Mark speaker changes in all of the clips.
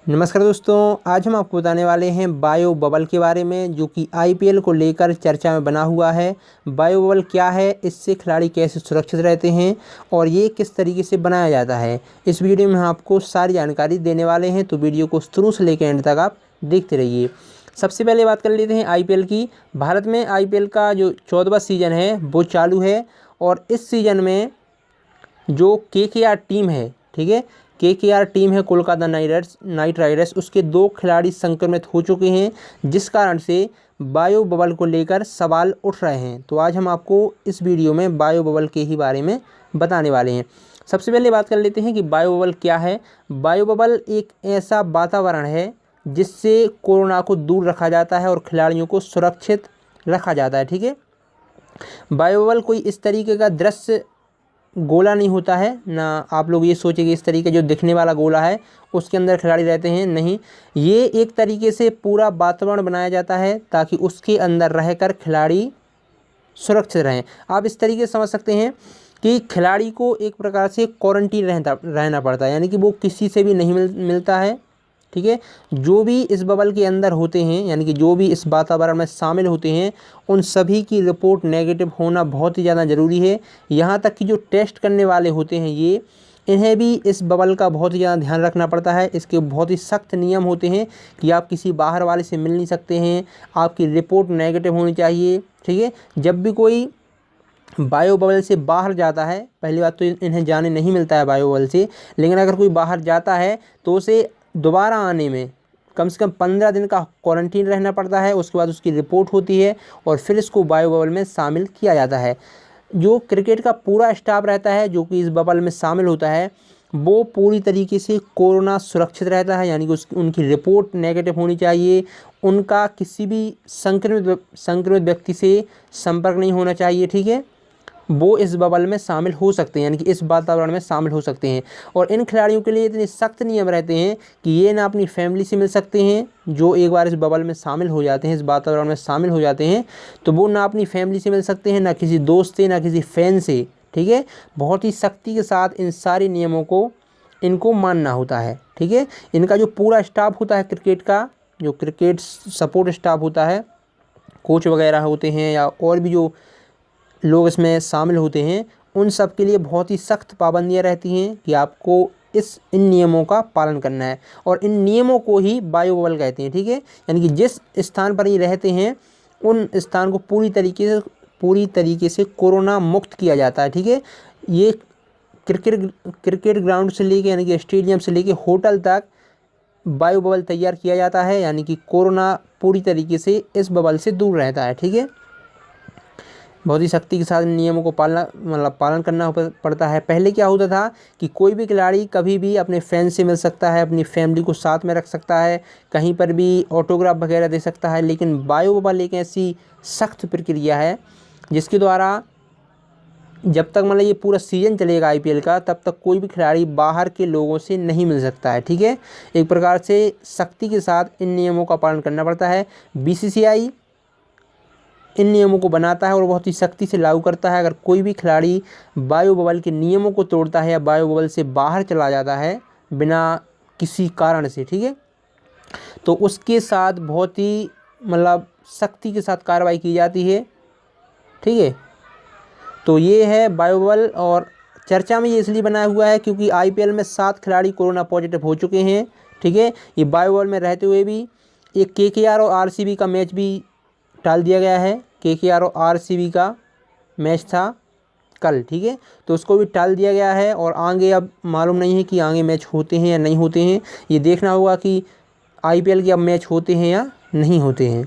Speaker 1: नमस्कार दोस्तों, आज हम आपको बताने वाले हैं बायो बबल के बारे में, जो कि आईपीएल को लेकर चर्चा में बना हुआ है। बायो बबल क्या है, इससे खिलाड़ी कैसे सुरक्षित रहते हैं और ये किस तरीके से बनाया जाता है, इस वीडियो में हम आपको सारी जानकारी देने वाले हैं। तो वीडियो को शुरू से लेकर एंड तक आप देखते रहिए। सबसे पहले बात कर लेते हैं आईपीएल की। भारत में आईपीएल का जो 14वां सीज़न है वो चालू है और इस सीज़न में जो केकेआर टीम है, ठीक है, केकेआर टीम है कोलकाता नाइट राइडर्स, उसके 2 खिलाड़ी संक्रमित हो चुके हैं, जिस कारण से बायो बबल को लेकर सवाल उठ रहे हैं। तो आज हम आपको इस वीडियो में बायो बबल के ही बारे में बताने वाले हैं। सबसे पहले बात कर लेते हैं कि बायो बबल क्या है। बायो बबल एक ऐसा वातावरण है जिससे कोरोना को दूर रखा जाता है और खिलाड़ियों को सुरक्षित रखा जाता है, ठीक है। बायो बबल कोई इस तरीके का दृश्य गोला नहीं होता है, ना आप लोग ये सोचें कि इस तरीके जो दिखने वाला गोला है उसके अंदर खिलाड़ी रहते हैं, नहीं। ये एक तरीके से पूरा वातावरण बनाया जाता है ताकि उसके अंदर रहकर खिलाड़ी सुरक्षित रहें। आप इस तरीके से समझ सकते हैं कि खिलाड़ी को एक प्रकार से क्वारंटीन रहना पड़ता है, यानी कि वो किसी से भी नहीं मिलता है, ठीक है। जो भी इस बबल के अंदर होते हैं, यानी कि जो भी इस वातावरण में शामिल होते हैं, उन सभी की रिपोर्ट नेगेटिव होना बहुत ही ज़्यादा ज़रूरी है। यहाँ तक कि जो टेस्ट करने वाले होते हैं इन्हें भी इस बबल का बहुत ही ज़्यादा ध्यान रखना पड़ता है। इसके बहुत ही सख्त नियम होते हैं कि आप किसी बाहर वाले से मिल नहीं सकते हैं, आपकी रिपोर्ट नेगेटिव होनी चाहिए, ठीक है। जब भी कोई बायो बबल से बाहर जाता है, पहली बात तो इन्हें जाने नहीं मिलता है बायो बबल से, लेकिन अगर कोई बाहर जाता है तो उसे दोबारा आने में कम से कम 15 दिन का क्वारंटीन रहना पड़ता है। उसके बाद उसकी रिपोर्ट होती है और फिर इसको बायो बबल में शामिल किया जाता है। जो क्रिकेट का पूरा स्टाफ रहता है जो कि इस बबल में शामिल होता है, वो पूरी तरीके से कोरोना सुरक्षित रहता है, यानी कि उनकी रिपोर्ट नेगेटिव होनी चाहिए, उनका किसी भी संक्रमित व्यक्ति से संपर्क नहीं होना चाहिए, ठीक है। वो इस बबल में शामिल हो सकते हैं, यानी कि इस वातावरण में शामिल हो सकते हैं। और इन खिलाड़ियों के लिए इतने सख्त नियम रहते हैं कि ये ना अपनी फैमिली से मिल सकते हैं, जो एक बार इस बबल में शामिल हो जाते हैं, इस वातावरण में शामिल हो जाते हैं, तो वो ना अपनी फैमिली से मिल सकते हैं, ना किसी दोस्त से, ना किसी फैन से, ठीक है। बहुत ही सख्ती के साथ इन सारे नियमों को इनको मानना होता है, ठीक है। इनका जो पूरा स्टाफ होता है क्रिकेट का, जो क्रिकेट सपोर्ट स्टाफ होता है, कोच वगैरह होते हैं या और भी जो लोग इसमें शामिल होते हैं, उन सब के लिए बहुत ही सख्त पाबंदियाँ रहती हैं कि आपको इन नियमों का पालन करना है। और इन नियमों को ही बायो बबल कहते हैं, ठीक है। यानी कि जिस स्थान पर ये रहते हैं उन स्थान को पूरी तरीके से कोरोना मुक्त किया जाता है, ठीक है। ये क्रिकेट ग्राउंड से लेके, यानी कि स्टेडियम से लेके होटल तक बायो बबल तैयार किया जाता है, यानी कि कोरोना पूरी तरीके से इस बबल से दूर रहता है, ठीक है। बहुत ही सख्ती के साथ इन नियमों को पालन करना पड़ता है। पहले क्या होता था कि कोई भी खिलाड़ी कभी भी अपने फैन से मिल सकता है, अपनी फैमिली को साथ में रख सकता है, कहीं पर भी ऑटोग्राफ वगैरह दे सकता है, लेकिन बायो बबल एक ऐसी सख्त प्रक्रिया है जिसके द्वारा जब तक ये पूरा सीज़न चलेगा आईपीएल का, तब तक कोई भी खिलाड़ी बाहर के लोगों से नहीं मिल सकता है, ठीक है। एक प्रकार से सख्ती के साथ इन नियमों का पालन करना पड़ता है। बीसीसीआई इन नियमों को बनाता है और बहुत ही सख्ती से लागू करता है। अगर कोई भी खिलाड़ी बायो बबल के नियमों को तोड़ता है या बायो बबल से बाहर चला जाता है बिना किसी कारण से, ठीक है, तो उसके साथ बहुत ही सख्ती के साथ कार्रवाई की जाती है, ठीक है। तो ये है बायो बबल। और चर्चा में ये इसलिए बनाया हुआ है क्योंकि आईपीएल में 7 खिलाड़ी कोरोना पॉजिटिव हो चुके हैं, ठीक है। ये बायो बबल में रहते हुए भी एक केकेआर और आरसीबी का मैच भी टाल दिया गया है। केकेआर और आरसीबी का मैच था कल, ठीक है, तो उसको भी टाल दिया गया है। और आगे अब मालूम नहीं है कि आगे मैच होते हैं या नहीं होते हैं। ये देखना होगा कि आईपीएल के अब मैच होते हैं या नहीं होते हैं,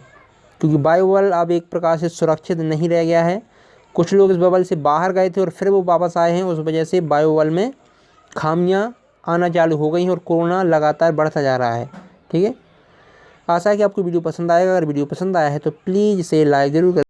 Speaker 1: क्योंकि बायो बबल अब एक प्रकार से सुरक्षित नहीं रह गया है। कुछ लोग इस बबल से बाहर गए थे और फिर वो वापस आए हैं, उस वजह से बायो बबल में खामियां आना चालू हो गई हैं और कोरोना लगातार बढ़ता जा रहा है, ठीक है। आशा है कि आपको वीडियो पसंद आएगा। अगर वीडियो पसंद आया है तो प्लीज़ इसे लाइक ज़रूर करें।